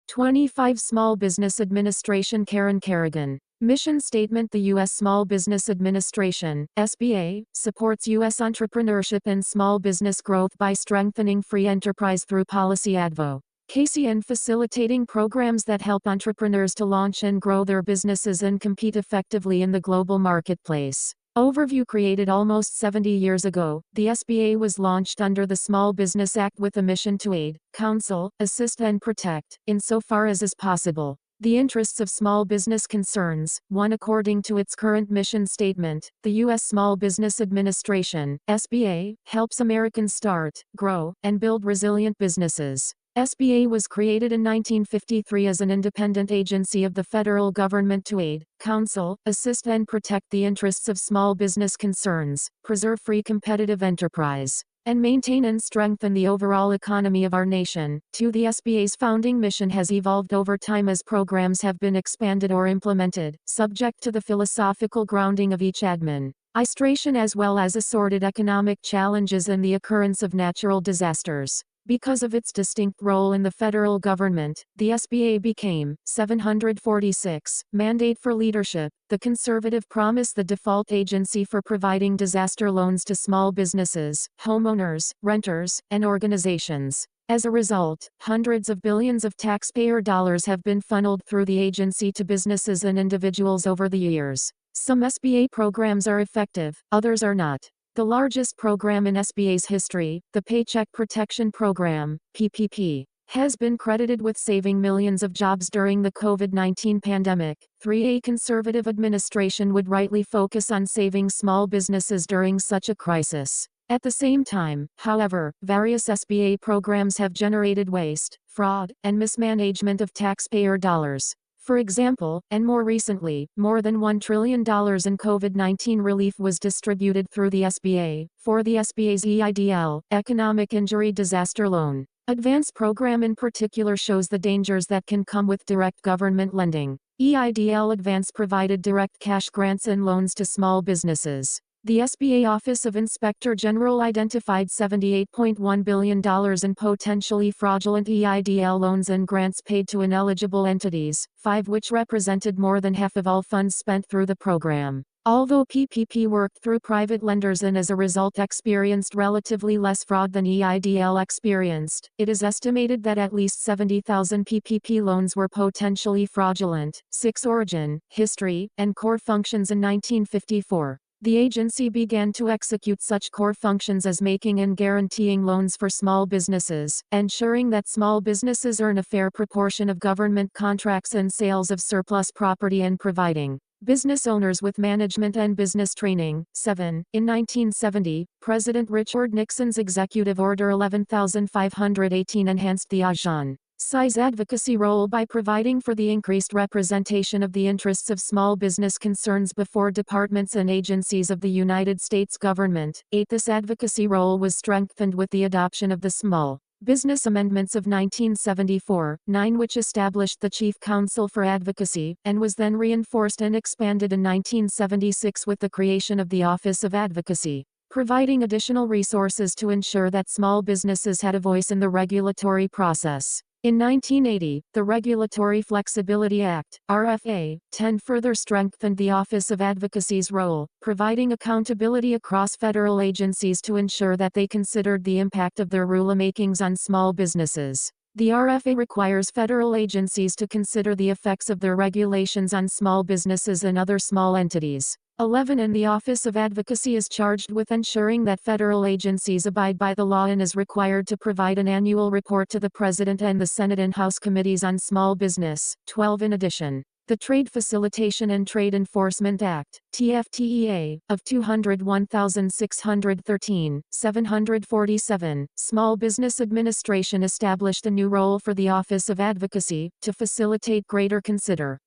25 Small Business Administration Kerrigan. Mission Statement: The U.S. Small Business Administration, SBA, supports U.S. entrepreneurship and small business growth by strengthening free enterprise through policy advocacy and facilitating programs that help entrepreneurs to launch and grow their businesses and compete effectively in the global marketplace. Overview: created almost 70 years ago, the SBA was launched under the Small Business Act with a mission to aid, counsel, assist and protect, insofar as is possible, the interests of small business concerns. 1. According to its current mission statement, the U.S. Small Business Administration, SBA, helps Americans start, grow, and build resilient businesses. SBA was created in 1953 as an independent agency of the federal government to aid, counsel, assist and protect the interests of small business concerns, preserve free competitive enterprise, and maintain and strengthen the overall economy of our nation. 2. The SBA's founding mission has evolved over time as programs have been expanded or implemented, subject to the philosophical grounding of each administration as well as assorted economic challenges and the occurrence of natural disasters. Because of its distinct role in the federal government, the SBA became 746 Mandate for Leadership, the conservative promise, the default agency for providing disaster loans to small businesses, homeowners, renters, and organizations. As a result, hundreds of billions of taxpayer dollars have been funneled through the agency to businesses and individuals over the years. Some SBA programs are effective, others are not. The largest program in SBA's history, the Paycheck Protection Program, PPP, has been credited with saving millions of jobs during the COVID-19 pandemic. 3. A conservative administration would rightly focus on saving small businesses during such a crisis. At the same time, however, various SBA programs have generated waste, fraud, and mismanagement of taxpayer dollars. For example, and more recently, more than $1 trillion in COVID-19 relief was distributed through the SBA, for the SBA's EIDL, Economic Injury Disaster Loan Advance program in particular shows the dangers that can come with direct government lending. EIDL Advance provided direct cash grants and loans to small businesses. The SBA Office of Inspector General identified $78.1 billion in potentially fraudulent EIDL loans and grants paid to ineligible entities, 5 which represented more than half of all funds spent through the program. Although PPP worked through private lenders and as a result experienced relatively less fraud than EIDL experienced, it is estimated that at least 70,000 PPP loans were potentially fraudulent. 6. Origin, history, and core functions. In 1954. The agency began to execute such core functions as making and guaranteeing loans for small businesses, ensuring that small businesses earn a fair proportion of government contracts and sales of surplus property, and providing business owners with management and business training. 7. In 1970, President Richard Nixon's Executive Order 11518 enhanced the agency's advocacy role by providing for the increased representation of the interests of small business concerns before departments and agencies of the United States government. 8. This advocacy role was strengthened with the adoption of the Small Business Amendments of 1974, 9 which established the Chief Counsel for Advocacy, and was then reinforced and expanded in 1976 with the creation of the Office of Advocacy, providing additional resources to ensure that small businesses had a voice in the regulatory process. In 1980, the Regulatory Flexibility Act, RFA, 10 further strengthened the Office of Advocacy's role, providing accountability across federal agencies to ensure that they considered the impact of their rulemakings on small businesses. The RFA requires federal agencies to consider the effects of their regulations on small businesses and other small entities. 11. And the Office of Advocacy is charged with ensuring that federal agencies abide by the law and is required to provide an annual report to the President and the Senate and House Committees on Small Business. 12. In addition, the Trade Facilitation and Trade Enforcement Act, TFTEA, of 201,613, 747, Small Business Administration established a new role for the Office of Advocacy, to facilitate greater consideration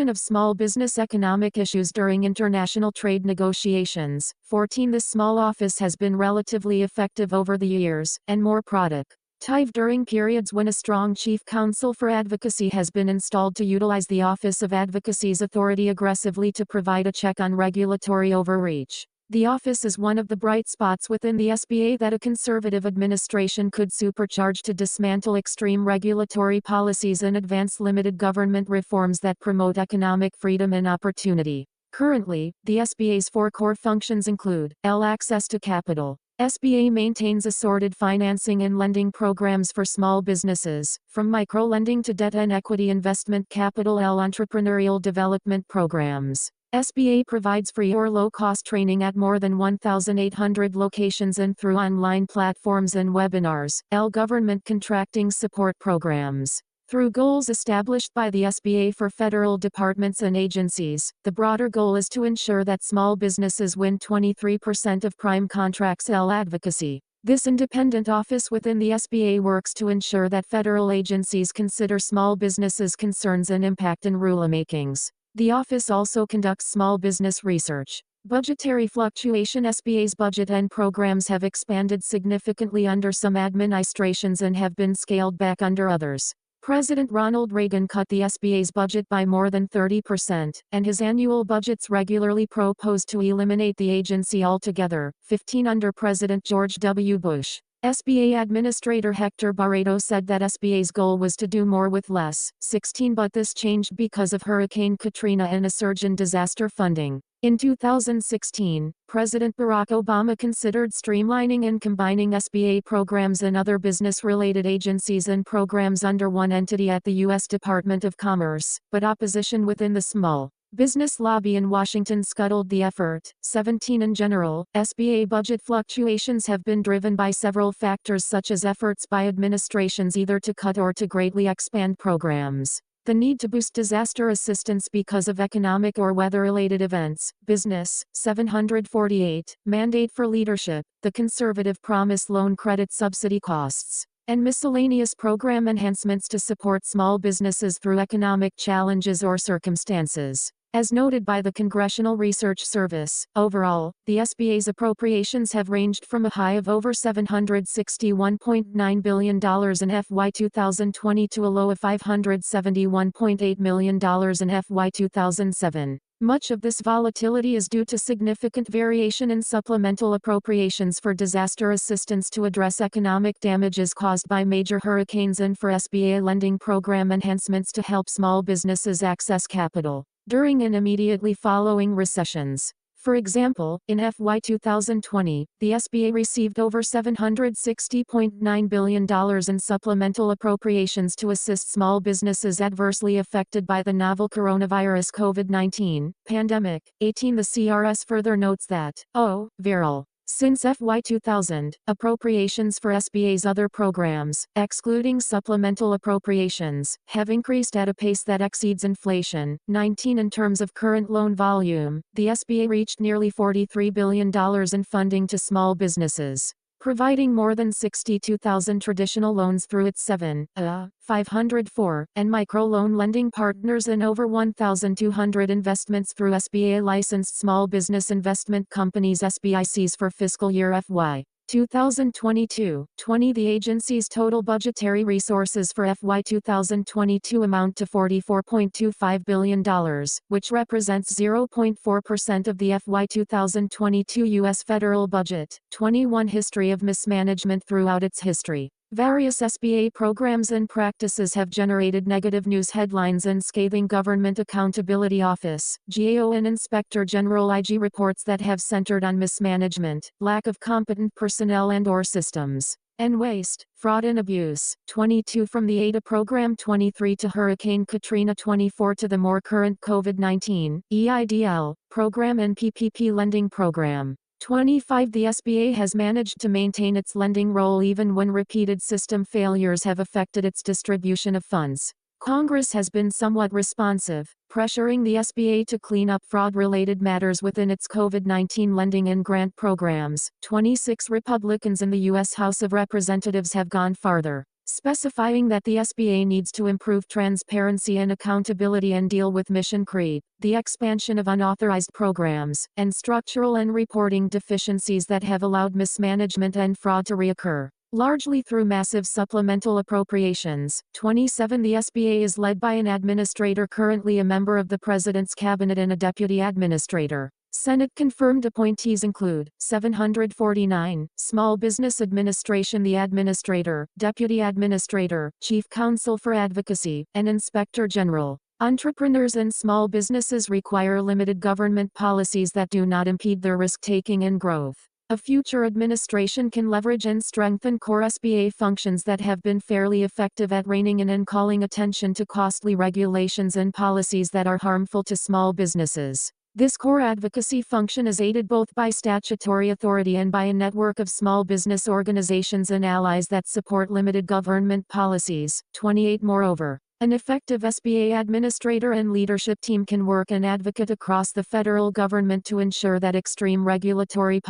of small business economic issues during international trade negotiations. 14. This small office has been relatively effective over the years, and more productive during periods when a strong chief counsel for advocacy has been installed to utilize the Office of Advocacy's authority aggressively to provide a check on regulatory overreach. The office is one of the bright spots within the SBA that a conservative administration could supercharge to dismantle extreme regulatory policies and advance limited government reforms that promote economic freedom and opportunity. Currently, the SBA's 4 core functions include: access to capital. SBA maintains assorted financing and lending programs for small businesses, from microlending to debt and equity investment capital. Entrepreneurial development programs. SBA provides free or low-cost training at more than 1,800 locations and through online platforms and webinars. Government contracting support programs. Through goals established by the SBA for federal departments and agencies, the broader goal is to ensure that small businesses win 23% of prime contracts. Advocacy. This independent office within the SBA works to ensure that federal agencies consider small businesses' concerns and impact in rulemakings. The office also conducts small business research. Budgetary fluctuation. SBA's budget and programs have expanded significantly under some administrations and have been scaled back under others. President Ronald Reagan cut the SBA's budget by more than 30%, and his annual budgets regularly proposed to eliminate the agency altogether. 15 Under President George W. Bush. SBA Administrator Hector Barreto said that SBA's goal was to do more with less. 16 But this changed because of Hurricane Katrina and a surge in disaster funding. In 2016, President Barack Obama considered streamlining and combining SBA programs and other business-related agencies and programs under one entity at the U.S. Department of Commerce, but opposition within the small business lobby in Washington scuttled the effort. 17 In general, SBA budget fluctuations have been driven by several factors such as efforts by administrations either to cut or to greatly expand programs. The need to boost disaster assistance because of economic or weather-related events. Business. 748. Mandate for leadership. The conservative promise loan credit subsidy costs. And miscellaneous program enhancements to support small businesses through economic challenges or circumstances. As noted by the Congressional Research Service, overall, the SBA's appropriations have ranged from a high of over $761.9 billion in FY 2020 to a low of $571.8 million in FY 2007. Much of this volatility is due to significant variation in supplemental appropriations for disaster assistance to address economic damages caused by major hurricanes and for SBA lending program enhancements to help small businesses access capital during and immediately following recessions. For example, in FY 2020, the SBA received over $760.9 billion in supplemental appropriations to assist small businesses adversely affected by the novel coronavirus COVID-19 pandemic. 18 The CRS further notes that, since FY 2000, appropriations for SBA's other programs, excluding supplemental appropriations, have increased at a pace that exceeds inflation. 19 In terms of current loan volume, the SBA reached nearly $43 billion in funding to small businesses, providing more than 62,000 traditional loans through its 504 and microloan lending partners and over 1,200 investments through SBA-licensed small business investment companies (SBICs) for fiscal year FY 2022-20. The agency's total budgetary resources for FY 2022 amount to $44.25 billion, which represents 0.4% of the FY 2022 U.S. federal budget. 21 History of mismanagement. Throughout its history, various SBA programs and practices have generated negative news headlines and scathing Government Accountability Office (GAO) and Inspector General IG reports that have centered on mismanagement, lack of competent personnel and/or systems, and waste, fraud and abuse. 22 From the ADA program 23 to Hurricane Katrina 24 to the more current COVID-19 EIDL program and PPP lending program. 25 The SBA has managed to maintain its lending role even when repeated system failures have affected its distribution of funds. Congress has been somewhat responsive, pressuring the SBA to clean up fraud-related matters within its COVID-19 lending and grant programs. 26 Republicans in the U.S. House of Representatives have gone farther, specifying that the SBA needs to improve transparency and accountability and deal with mission creep, the expansion of unauthorized programs, and structural and reporting deficiencies that have allowed mismanagement and fraud to reoccur, largely through massive supplemental appropriations. 27 The SBA is led by an administrator currently a member of the President's cabinet and a deputy administrator. Senate confirmed appointees include 749, Small Business Administration, the Administrator, Deputy Administrator, Chief Counsel for Advocacy, and Inspector General. Entrepreneurs and small businesses require limited government policies that do not impede their risk-taking and growth. A future administration can leverage and strengthen core SBA functions that have been fairly effective at reining in and calling attention to costly regulations and policies that are harmful to small businesses. This core advocacy function is aided both by statutory authority and by a network of small business organizations and allies that support limited government policies. 28. Moreover, an effective SBA administrator and leadership team can work and advocate across the federal government to ensure that extreme regulatory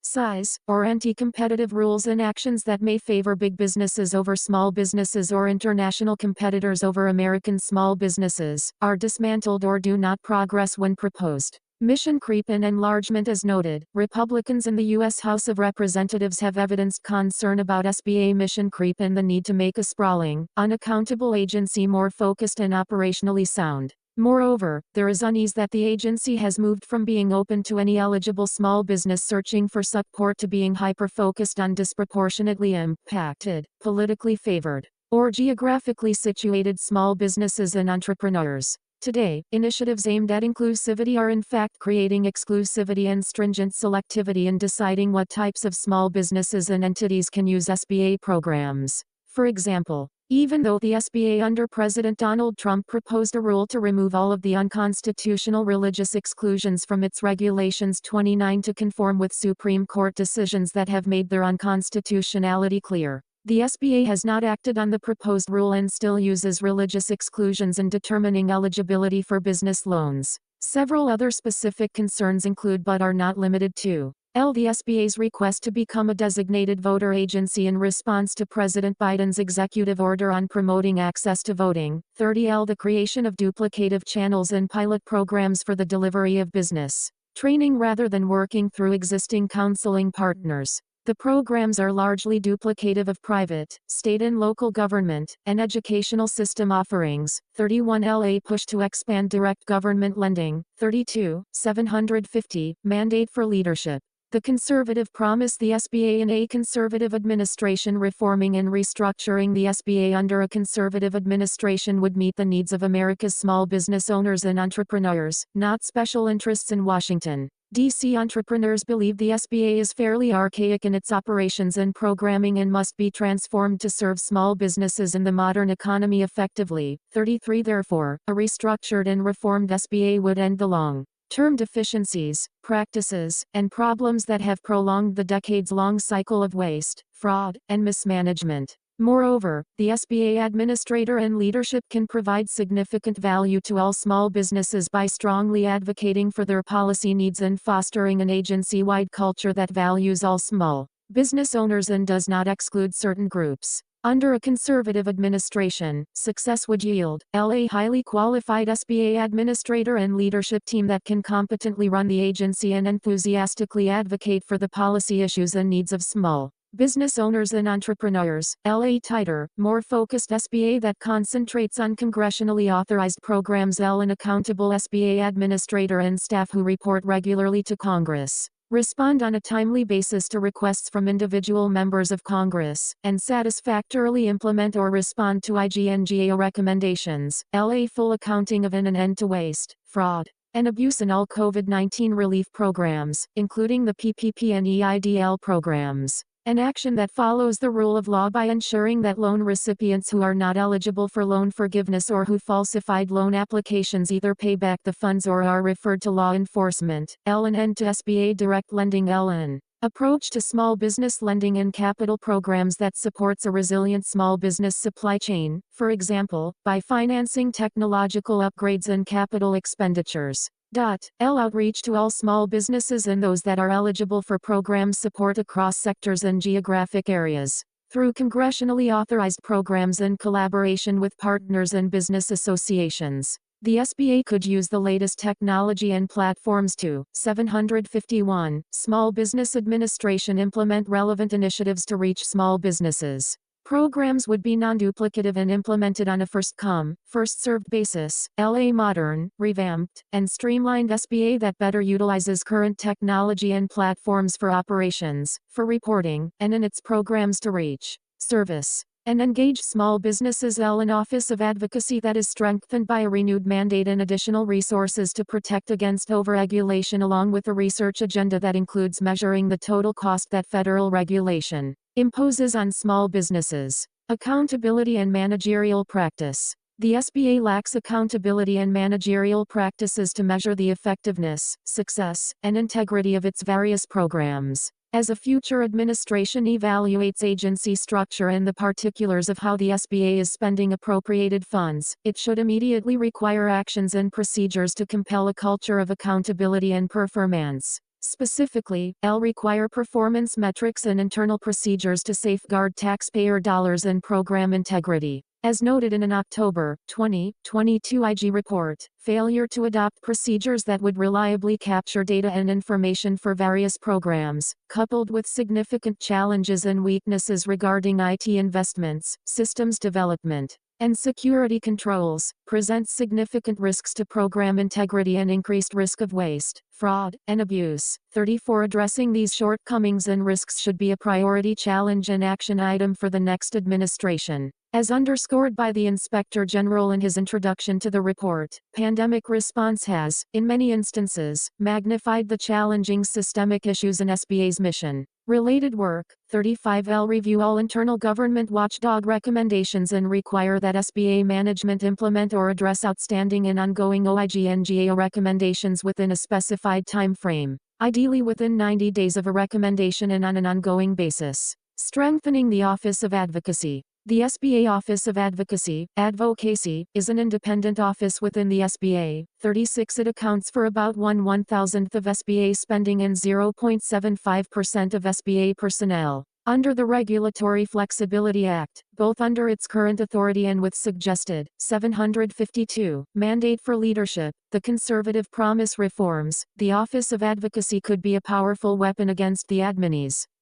size, or anti-competitive rules and actions that may favor big businesses over small businesses or international competitors over American small businesses, are dismantled or do not progress when proposed. Mission creep and enlargement. As noted, Republicans in the U.S. House of Representatives have evidenced concern about SBA mission creep and the need to make a sprawling, unaccountable agency more focused and operationally sound. Moreover, there is unease that the agency has moved from being open to any eligible small business searching for support to being hyper-focused on disproportionately impacted, politically favored, or geographically situated small businesses and entrepreneurs. Today, initiatives aimed at inclusivity are in fact creating exclusivity and stringent selectivity in deciding what types of small businesses and entities can use SBA programs. For example, even though the SBA under President Donald Trump proposed a rule to remove all of the unconstitutional religious exclusions from its regulations 29 to conform with Supreme Court decisions that have made their unconstitutionality clear, the SBA has not acted on the proposed rule and still uses religious exclusions in determining eligibility for business loans. Several other specific concerns include but are not limited to the SBA's request to become a designated voter agency in response to President Biden's executive order on promoting access to voting. 30. The creation of duplicative channels and pilot programs for the delivery of business training rather than working through existing counseling partners. The programs are largely duplicative of private, state and local government, and educational system offerings. 31. A push to expand direct government lending. 32. 750. Mandate for leadership. The conservative promise the SBA in a conservative administration. Reforming and restructuring the SBA under a conservative administration would meet the needs of America's small business owners and entrepreneurs, not special interests in Washington, D.C. Entrepreneurs believe the SBA is fairly archaic in its operations and programming and must be transformed to serve small businesses in the modern economy effectively. 33. Therefore, a restructured and reformed SBA would end the long-term deficiencies, practices, and problems that have prolonged the decades-long cycle of waste, fraud, and mismanagement. Moreover, the SBA administrator and leadership can provide significant value to all small businesses by strongly advocating for their policy needs and fostering an agency-wide culture that values all small business owners and does not exclude certain groups. Under a conservative administration, success would yield a highly qualified SBA administrator and leadership team that can competently run the agency and enthusiastically advocate for the policy issues and needs of small business owners and entrepreneurs. A tighter, more focused SBA that concentrates on congressionally authorized programs. An accountable SBA administrator and staff who report regularly to Congress, respond on a timely basis to requests from individual members of Congress, and satisfactorily implement or respond to IGNGAO recommendations. Full accounting of and an end to waste, fraud, and abuse in all COVID-19 relief programs, including the PPP and EIDL programs. An action that follows the rule of law by ensuring that loan recipients who are not eligible for loan forgiveness or who falsified loan applications either pay back the funds or are referred to law enforcement. An end to SBA direct lending. An approach to small business lending and capital programs that supports a resilient small business supply chain, for example, by financing technological upgrades and capital expenditures. Outreach to all small businesses and those that are eligible for program support across sectors and geographic areas. Through congressionally authorized programs and collaboration with partners and business associations, the SBA could use the latest technology and platforms to 751. Small Business Administration implement relevant initiatives to reach small businesses. Programs would be non-duplicative and implemented on a first-come, first-served basis. A modern, revamped, and streamlined SBA that better utilizes current technology and platforms for operations, for reporting, and in its programs to reach, service, and engage small businesses. An Office of Advocacy that is strengthened by a renewed mandate and additional resources to protect against overregulation, along with a research agenda that includes measuring the total cost that federal regulation imposes on small businesses. Accountability and managerial practice. The SBA lacks accountability and managerial practices to measure the effectiveness, success, and integrity of its various programs. As a future administration evaluates agency structure and the particulars of how the SBA is spending appropriated funds, it should immediately require actions and procedures to compel a culture of accountability and performance. Specifically, require performance metrics and internal procedures to safeguard taxpayer dollars and program integrity. As noted in an October 2022 IG report, failure to adopt procedures that would reliably capture data and information for various programs, coupled with significant challenges and weaknesses regarding IT investments, systems development, and security controls, presents significant risks to program integrity and increased risk of waste, fraud, and abuse. 34 Addressing these shortcomings and risks should be a priority challenge and action item for the next administration. As underscored by the Inspector General in his introduction to the report, pandemic response has, in many instances, magnified the challenging systemic issues in SBA's mission. Related work. 35 Review all internal government watchdog recommendations and require that SBA management implement or address outstanding and ongoing OIG and GAO recommendations within a specified time frame, ideally within 90 days of a recommendation and on an ongoing basis. Strengthening the Office of Advocacy. The SBA Office of Advocacy, Advocacy, is an independent office within the SBA. 36 It accounts for about 1/1000th of SBA spending and 0.75% of SBA personnel. Under the Regulatory Flexibility Act, both under its current authority and with suggested 752 mandate for leadership, the conservative promise reforms, the Office of Advocacy could be a powerful weapon against the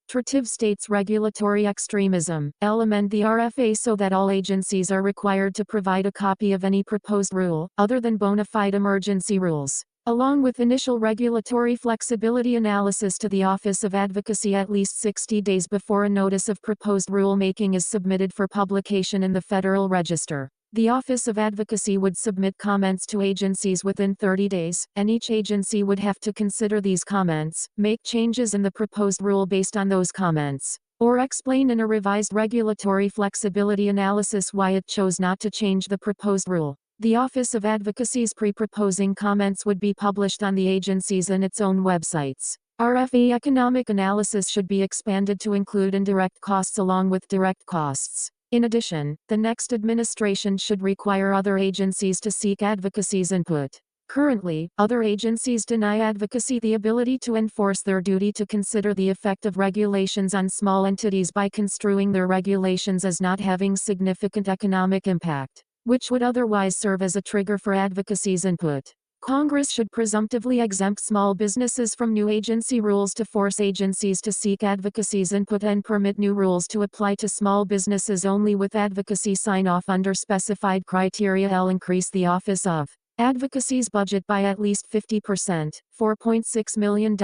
administrative state's regulatory extremism. Amend the RFA so that all agencies are required to provide a copy of any proposed rule, other than bona fide emergency rules, along with initial regulatory flexibility analysis to the Office of Advocacy at least 60 days before a notice of proposed rulemaking is submitted for publication in the Federal Register. The Office of Advocacy would submit comments to agencies within 30 days, and each agency would have to consider these comments, make changes in the proposed rule based on those comments, or explain in a revised regulatory flexibility analysis why it chose not to change the proposed rule. The Office of Advocacy's pre-proposing comments would be published on the agency's and its own websites. RFA economic analysis should be expanded to include indirect costs along with direct costs. In addition, the next administration should require other agencies to seek advocacy's input. Currently, other agencies deny advocacy the ability to enforce their duty to consider the effect of regulations on small entities by construing their regulations as not having significant economic impact, which would otherwise serve as a trigger for advocacy's input. Congress should presumptively exempt small businesses from new agency rules to force agencies to seek advocacy's input and permit new rules to apply to small businesses only with advocacy sign-off under specified criteria. Increase the Office of Advocacy's budget by at least 50%, $4.6 million.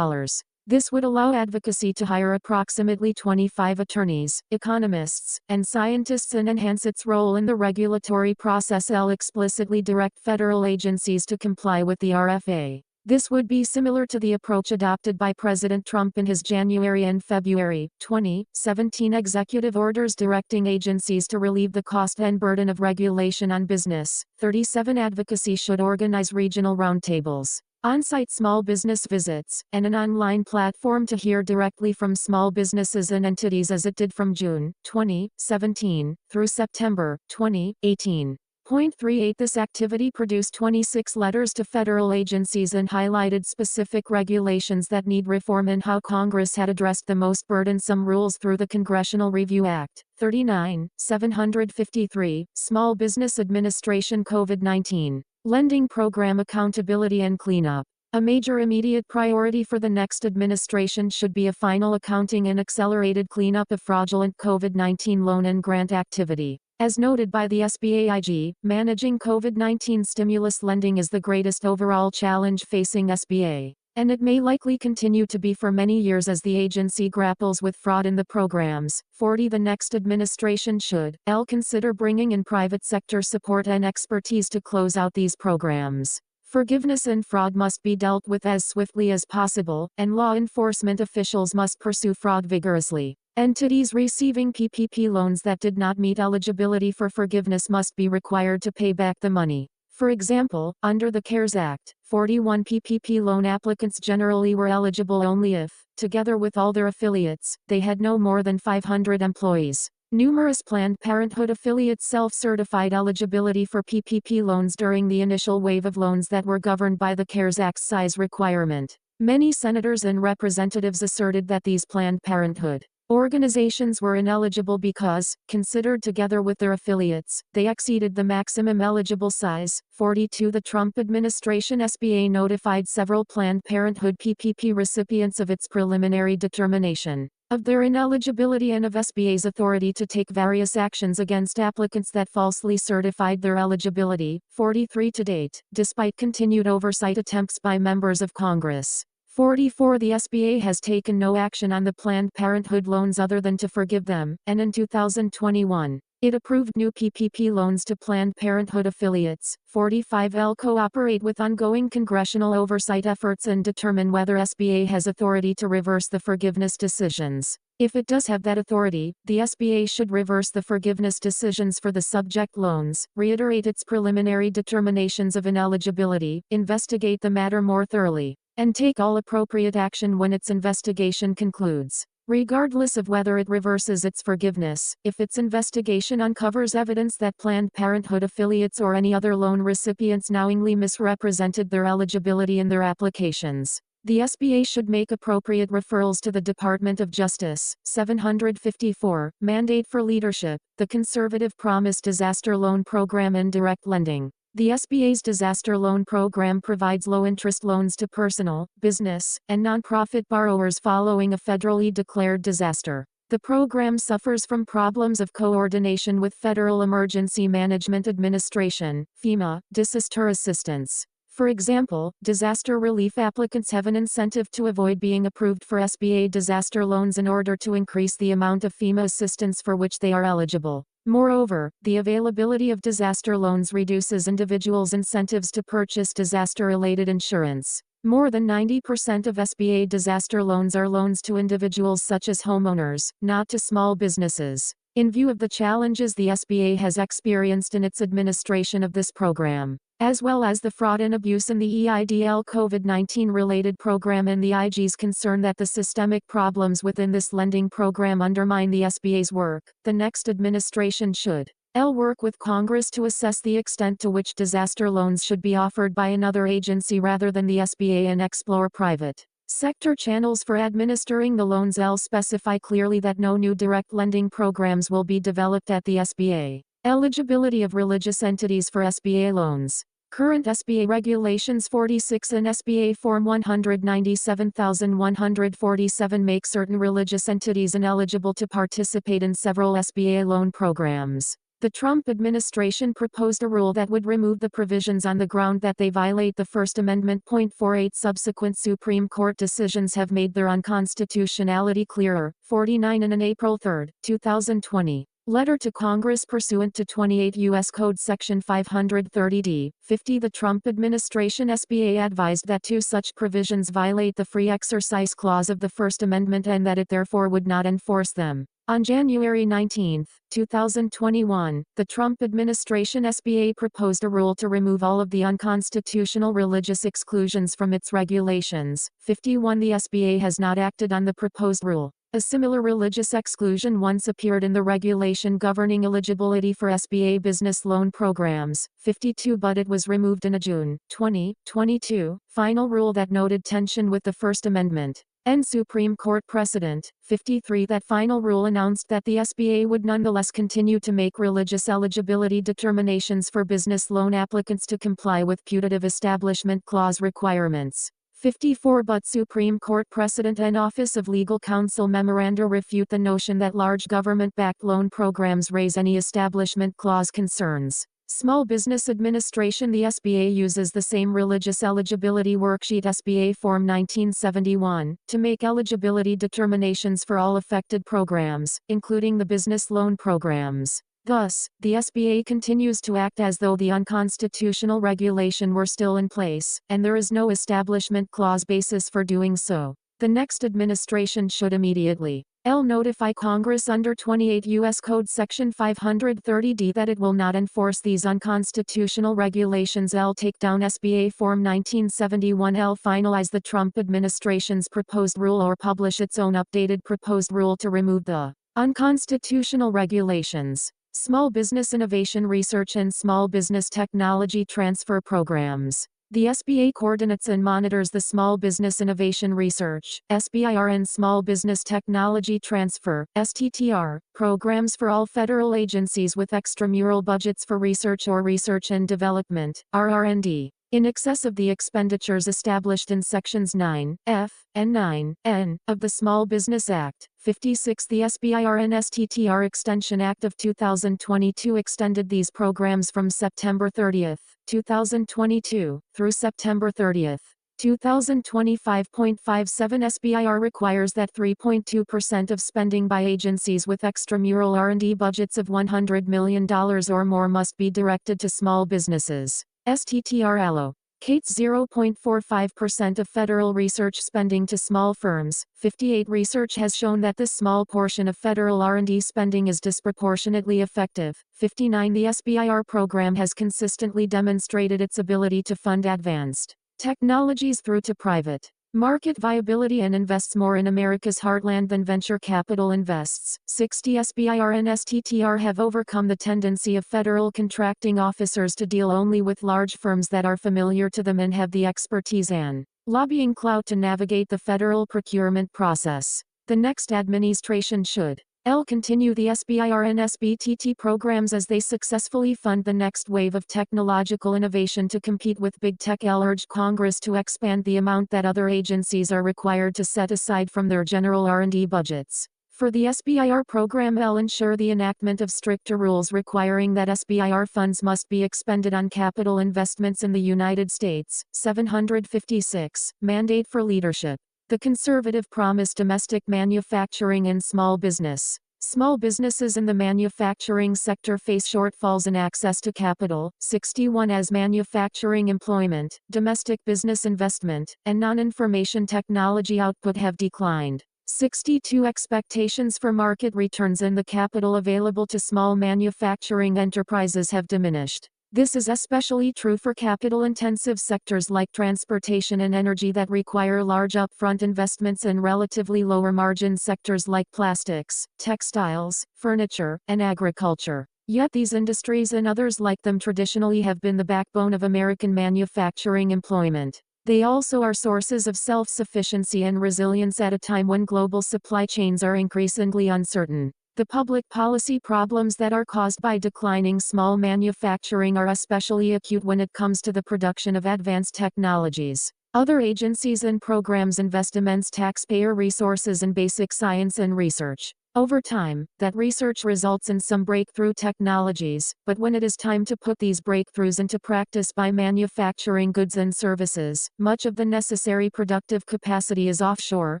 This would allow advocacy to hire approximately 25 attorneys, economists, and scientists and enhance its role in the regulatory process. Explicitly direct federal agencies to comply with the RFA. This would be similar to the approach adopted by President Trump in his January and February 2017 executive orders directing agencies to relieve the cost and burden of regulation on business. 37 Advocacy should organize regional roundtables, on-site small business visits, and an online platform to hear directly from small businesses and entities as it did from June 2017 through September 2018. 38 This activity produced 26 letters to federal agencies and highlighted specific regulations that need reform and how Congress had addressed the most burdensome rules through the Congressional Review Act. 39 753 Small Business Administration COVID-19 Lending Program Accountability and Cleanup. A major immediate priority for the next administration should be a final accounting and accelerated cleanup of fraudulent COVID-19 loan and grant activity. As noted by the SBAIG, managing COVID-19 stimulus lending is the greatest overall challenge facing SBA, and it may likely continue to be for many years as the agency grapples with fraud in the programs. 40. The next administration should consider bringing in private sector support and expertise to close out these programs. Forgiveness and fraud must be dealt with as swiftly as possible, and law enforcement officials must pursue fraud vigorously. Entities receiving PPP loans that did not meet eligibility for forgiveness must be required to pay back the money. For example, under the CARES Act, 41 PPP loan applicants generally were eligible only if, together with all their affiliates, they had no more than 500 employees. Numerous Planned Parenthood affiliates self-certified eligibility for PPP loans during the initial wave of loans that were governed by the CARES Act's size requirement. Many senators and representatives asserted that these Planned Parenthood organizations were ineligible because, considered together with their affiliates, they exceeded the maximum eligible size. 42. The Trump administration SBA notified several Planned Parenthood PPP recipients of its preliminary determination of their ineligibility and of SBA's authority to take various actions against applicants that falsely certified their eligibility. 43. To date, despite continued oversight attempts by members of Congress, 44. The SBA has taken no action on the Planned Parenthood loans other than to forgive them, and in 2021, it approved new PPP loans to Planned Parenthood affiliates. 45. Cooperate with ongoing congressional oversight efforts and determine whether SBA has authority to reverse the forgiveness decisions. If it does have that authority, the SBA should reverse the forgiveness decisions for the subject loans, reiterate its preliminary determinations of ineligibility, investigate the matter more thoroughly, and take all appropriate action when its investigation concludes. Regardless of whether it reverses its forgiveness, if its investigation uncovers evidence that Planned Parenthood affiliates or any other loan recipients knowingly misrepresented their eligibility in their applications, the SBA should make appropriate referrals to the Department of Justice. 754. Mandate for leadership, the Conservative Promise Disaster Loan Program and Direct Lending. The SBA's disaster loan program provides low-interest loans to personal, business, and nonprofit borrowers following a federally declared disaster. The program suffers from problems of coordination with Federal Emergency Management Administration, FEMA, disaster assistance. For example, disaster relief applicants have an incentive to avoid being approved for SBA disaster loans in order to increase the amount of FEMA assistance for which they are eligible. Moreover, the availability of disaster loans reduces individuals' incentives to purchase disaster-related insurance. More than 90% of SBA disaster loans are loans to individuals such as homeowners, not to small businesses. In view of the challenges the SBA has experienced in its administration of this program, as well as the fraud and abuse in the EIDL COVID-19 related program and the IG's concern that the systemic problems within this lending program undermine the SBA's work, the next administration should work with Congress to assess the extent to which disaster loans should be offered by another agency rather than the SBA and explore private sector channels for administering the loans. Specify clearly that no new direct lending programs will be developed at the SBA. Eligibility of religious entities for SBA loans. Current SBA Regulations 46 and SBA Form 197147 make certain religious entities ineligible to participate in several SBA loan programs. The Trump administration proposed a rule that would remove the provisions on the ground that they violate the First Amendment. 48 Subsequent Supreme Court decisions have made their unconstitutionality clearer. 49 In an April 3, 2020 letter to Congress pursuant to 28 U.S. Code Section 530d, 50 the Trump administration SBA advised that two such provisions violate the Free Exercise Clause of the First Amendment and that it therefore would not enforce them. On January 19, 2021, the Trump administration SBA proposed a rule to remove all of the unconstitutional religious exclusions from its regulations. 51 The SBA has not acted on the proposed rule. A similar religious exclusion once appeared in the regulation governing eligibility for SBA business loan programs. 52 But it was removed in a June 2022 final rule that noted tension with the First Amendment and Supreme Court precedent. 53 That final rule announced that the SBA would nonetheless continue to make religious eligibility determinations for business loan applicants to comply with putative Establishment Clause requirements. 54 But Supreme Court precedent and Office of Legal Counsel memoranda refute the notion that large government-backed loan programs raise any Establishment Clause concerns. Small Business Administration. The SBA uses the same religious eligibility worksheet SBA Form 1971 to make eligibility determinations for all affected programs, including the business loan programs. Thus, the SBA continues to act as though the unconstitutional regulation were still in place, and there is no Establishment Clause basis for doing so. The next administration should immediately notify Congress under 28 U.S. Code Section 530D that it will not enforce these unconstitutional regulations. Take down SBA Form 1971. Finalize the Trump administration's proposed rule or publish its own updated proposed rule to remove the unconstitutional regulations. Small Business Innovation Research and Small Business Technology Transfer Programs. The SBA coordinates and monitors the Small Business Innovation Research (SBIR) and Small Business Technology Transfer (STTR) programs for all federal agencies with extramural budgets for research or research and development (RR&D). In excess of the expenditures established in Sections 9(f) and 9(n) of the Small Business Act. 56. The SBIR and STTR Extension Act of 2022 extended these programs from September 30, 2022, through September 30, 2025.57. SBIR requires that 3.2% of spending by agencies with extramural R&D budgets of $100 million or more must be directed to small businesses. STTR allocates 0.45% of federal research spending to small firms. 58. Research has shown that this small portion of federal R&D spending is disproportionately effective. 59. The SBIR program has consistently demonstrated its ability to fund advanced technologies through to private market viability and invests more in America's heartland than venture capital invests. 60. SBIR and STTR have overcome the tendency of federal contracting officers to deal only with large firms that are familiar to them and have the expertise and lobbying clout to navigate the federal procurement process. The next administration should continue the SBIR and SBTT programs as they successfully fund the next wave of technological innovation to compete with big tech. Urge Congress to expand the amount that other agencies are required to set aside from their general R&D budgets. For the SBIR program, ensure the enactment of stricter rules requiring that SBIR funds must be expended on capital investments in the United States. 756. Mandate for leadership. The conservative promise domestic manufacturing and small business. Small businesses in the manufacturing sector face shortfalls in access to capital. 61. As manufacturing employment, domestic business investment, and non-information technology output have declined. 62. Expectations for market returns and the capital available to small manufacturing enterprises have diminished. This is especially true for capital-intensive sectors like transportation and energy that require large upfront investments and relatively lower margin sectors like plastics, textiles, furniture, and agriculture. Yet these industries and others like them traditionally have been the backbone of American manufacturing employment. They also are sources of self-sufficiency and resilience at a time when global supply chains are increasingly uncertain. The public policy problems that are caused by declining small manufacturing are especially acute when it comes to the production of advanced technologies. Other agencies and programs invest immense taxpayer resources in basic science and research. Over time, that research results in some breakthrough technologies, but when it is time to put these breakthroughs into practice by manufacturing goods and services, much of the necessary productive capacity is offshore.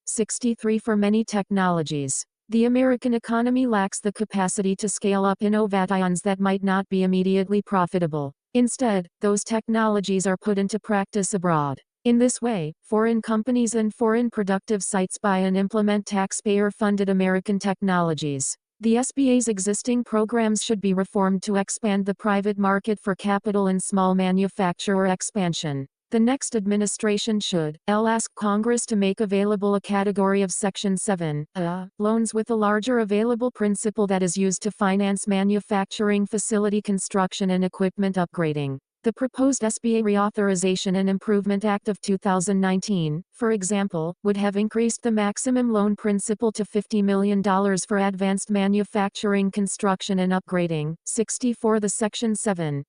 63. For many technologies, the American economy lacks the capacity to scale up innovations that might not be immediately profitable. Instead, those technologies are put into practice abroad. In this way, foreign companies and foreign productive sites buy and implement taxpayer-funded American technologies. The SBA's existing programs should be reformed to expand the private market for capital and small manufacturer expansion. The next administration should ask Congress to make available a category of Section 7 loans with a larger available principal that is used to finance manufacturing facility construction and equipment upgrading. The proposed SBA Reauthorization and Improvement Act of 2019, for example, would have increased the maximum loan principal to $50 million for advanced manufacturing construction and upgrading. 64. The Section 7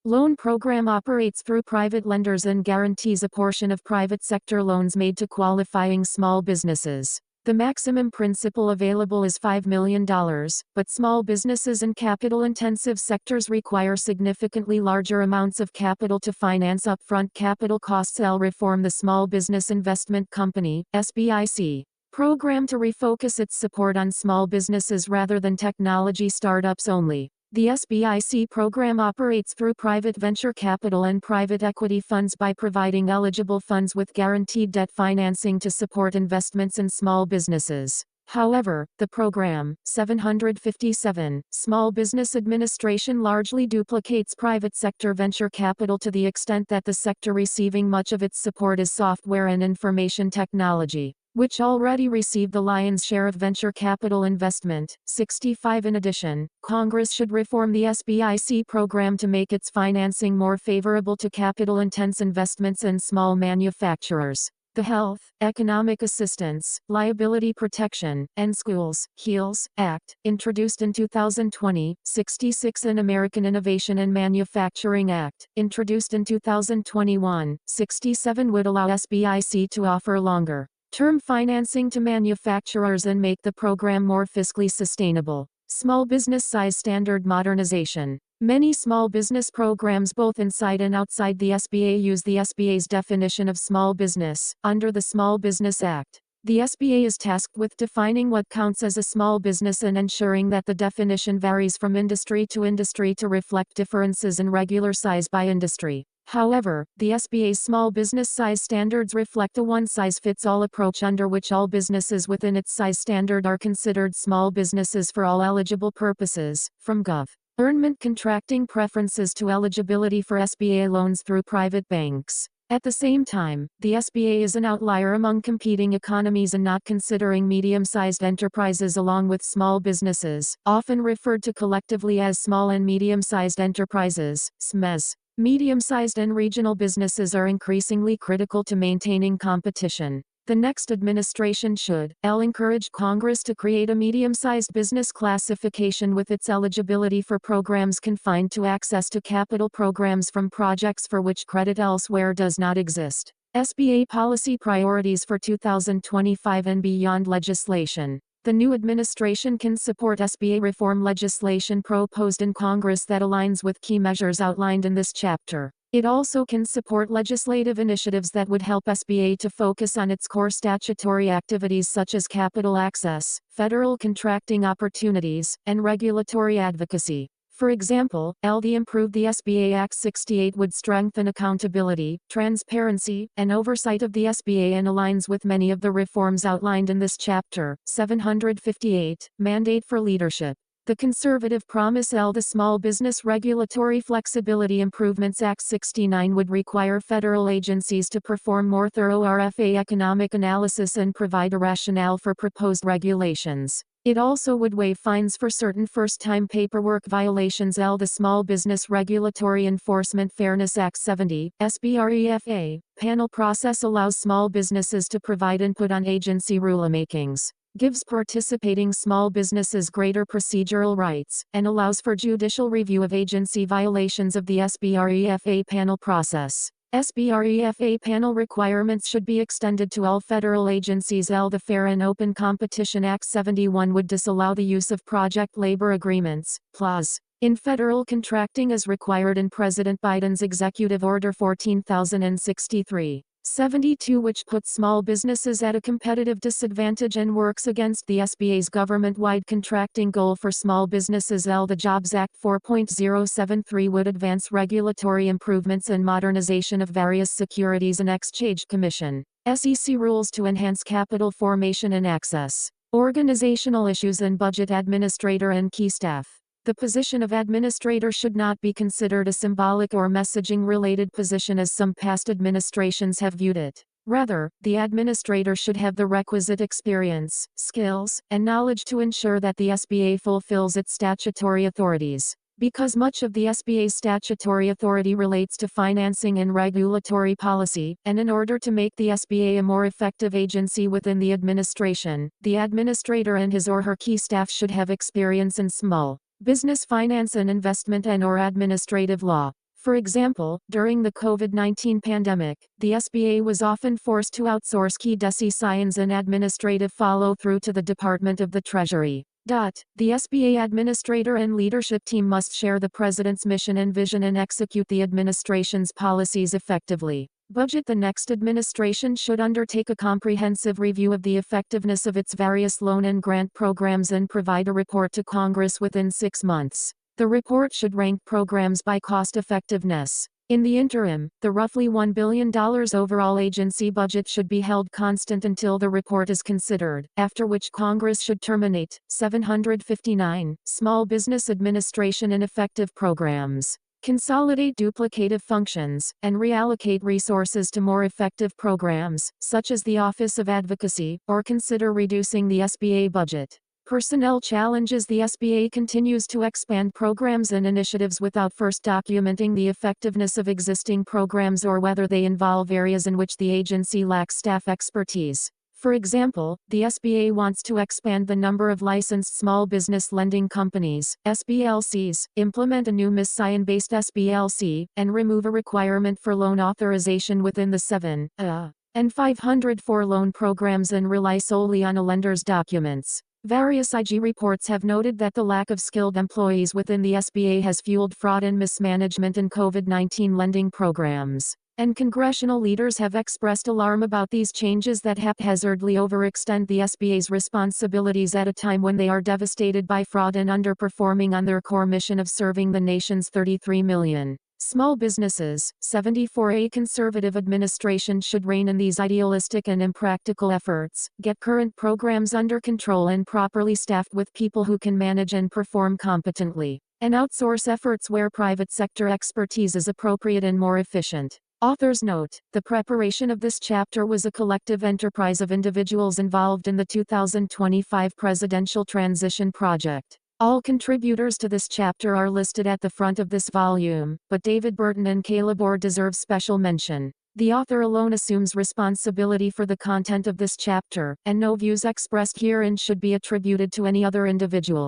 Loan program operates through private lenders and guarantees a portion of private sector loans made to qualifying small businesses. The maximum principal available is $5 million, but small businesses and capital-intensive sectors require significantly larger amounts of capital to finance upfront capital costs. Reform the Small Business Investment Company (SBIC) program to refocus its support on small businesses rather than technology startups only. The SBIC program operates through private venture capital and private equity funds by providing eligible funds with guaranteed debt financing to support investments in small businesses. However, the program, 757, Small Business Administration largely duplicates private sector venture capital to the extent that the sector receiving much of its support is software and information technology, which already received the lion's share of venture capital investment. 65 In addition, Congress should reform the SBIC program to make its financing more favorable to capital-intense investments and small manufacturers. The Health, Economic Assistance, Liability Protection, and Schools, HEALS, Act, introduced in 2020, 66 and American Innovation and Manufacturing Act, introduced in 2021, 67 would allow SBIC to offer longer term financing to manufacturers and make the program more fiscally sustainable. Small business size standard modernization. Many small business programs both inside and outside the SBA use the SBA's definition of small business. Under the Small Business Act, the SBA is tasked with defining what counts as a small business and ensuring that the definition varies from industry to reflect differences in regular size by industry. However, the SBA's small business size standards reflect a one-size-fits-all approach under which all businesses within its size standard are considered small businesses for all eligible purposes, from government contracting preferences to eligibility for SBA loans through private banks. At the same time, the SBA is an outlier among competing economies in not considering medium-sized enterprises along with small businesses, often referred to collectively as small and medium-sized enterprises, SMEs. Medium-sized and regional businesses are increasingly critical to maintaining competition. The next administration should encourage Congress to create a medium-sized business classification with its eligibility for programs confined to access to capital programs from projects for which credit elsewhere does not exist. SBA policy priorities for 2025 and beyond legislation. The new administration can support SBA reform legislation proposed in Congress that aligns with key measures outlined in this chapter. It also can support legislative initiatives that would help SBA to focus on its core statutory activities such as capital access, federal contracting opportunities, and regulatory advocacy. For example, the improved the SBA Act 68 would strengthen accountability, transparency, and oversight of the SBA and aligns with many of the reforms outlined in this chapter. 758, Mandate for Leadership. The Conservative Promise. The Small Business Regulatory Flexibility Improvements Act 69 would require federal agencies to perform more thorough RFA economic analysis and provide a rationale for proposed regulations. It also would waive fines for certain first-time paperwork violations. The Small Business Regulatory Enforcement Fairness Act 70, SBREFA, panel process allows small businesses to provide input on agency rulemakings, gives participating small businesses greater procedural rights, and allows for judicial review of agency violations of the SBREFA panel process. SBREFA panel requirements should be extended to all federal agencies. The Fair and Open Competition Act 71 would disallow the use of project labor agreements, PLAs, in federal contracting as required in President Biden's Executive Order 14063. 72, which puts small businesses at a competitive disadvantage and works against the SBA's government-wide contracting goal for small businesses. The Jobs Act 4.073 would advance regulatory improvements and modernization of various Securities and Exchange Commission (SEC) rules to enhance capital formation and access, organizational issues, and budget administrator and key staff. The position of administrator should not be considered a symbolic or messaging-related position as some past administrations have viewed it. Rather, the administrator should have the requisite experience, skills, and knowledge to ensure that the SBA fulfills its statutory authorities. Because much of the SBA's statutory authority relates to financing and regulatory policy, and in order to make the SBA a more effective agency within the administration, the administrator and his or her key staff should have experience in small business finance and investment and/or administrative law. For example, during the COVID-19 pandemic, the SBA was often forced to outsource key designs and administrative follow-through to the Department of the Treasury. The SBA administrator and leadership team must share the president's mission and vision and execute the administration's policies effectively. Budget. The next administration should undertake a comprehensive review of the effectiveness of its various loan and grant programs and provide a report to Congress within 6 months. The report should rank programs by cost effectiveness. In the interim, the roughly $1 billion overall agency budget should be held constant until the report is considered, after which Congress should terminate 759 Small Business Administration ineffective programs, consolidate duplicative functions, and reallocate resources to more effective programs, such as the Office of Advocacy, or consider reducing the SBA budget. Personnel challenges. The SBA continues to expand programs and initiatives without first documenting the effectiveness of existing programs or whether they involve areas in which the agency lacks staff expertise. For example, the SBA wants to expand the number of licensed small business lending companies, SBLCs, implement a new mission-based SBLC, and remove a requirement for loan authorization within the 7A and 504 loan programs and rely solely on a lender's documents. Various IG reports have noted that the lack of skilled employees within the SBA has fueled fraud and mismanagement in COVID-19 lending programs. And congressional leaders have expressed alarm about these changes that haphazardly overextend the SBA's responsibilities at a time when they are devastated by fraud and underperforming on their core mission of serving the nation's 33 million small businesses. 74. A conservative administration should rein in these idealistic and impractical efforts, get current programs under control and properly staffed with people who can manage and perform competently, and outsource efforts where private sector expertise is appropriate and more efficient. Author's note: the preparation of this chapter was a collective enterprise of individuals involved in the 2025 presidential transition project. All contributors to this chapter are listed at the front of this volume, but David Burton and Caleb Orr deserve special mention. The author alone assumes responsibility for the content of this chapter, and no views expressed herein should be attributed to any other individual.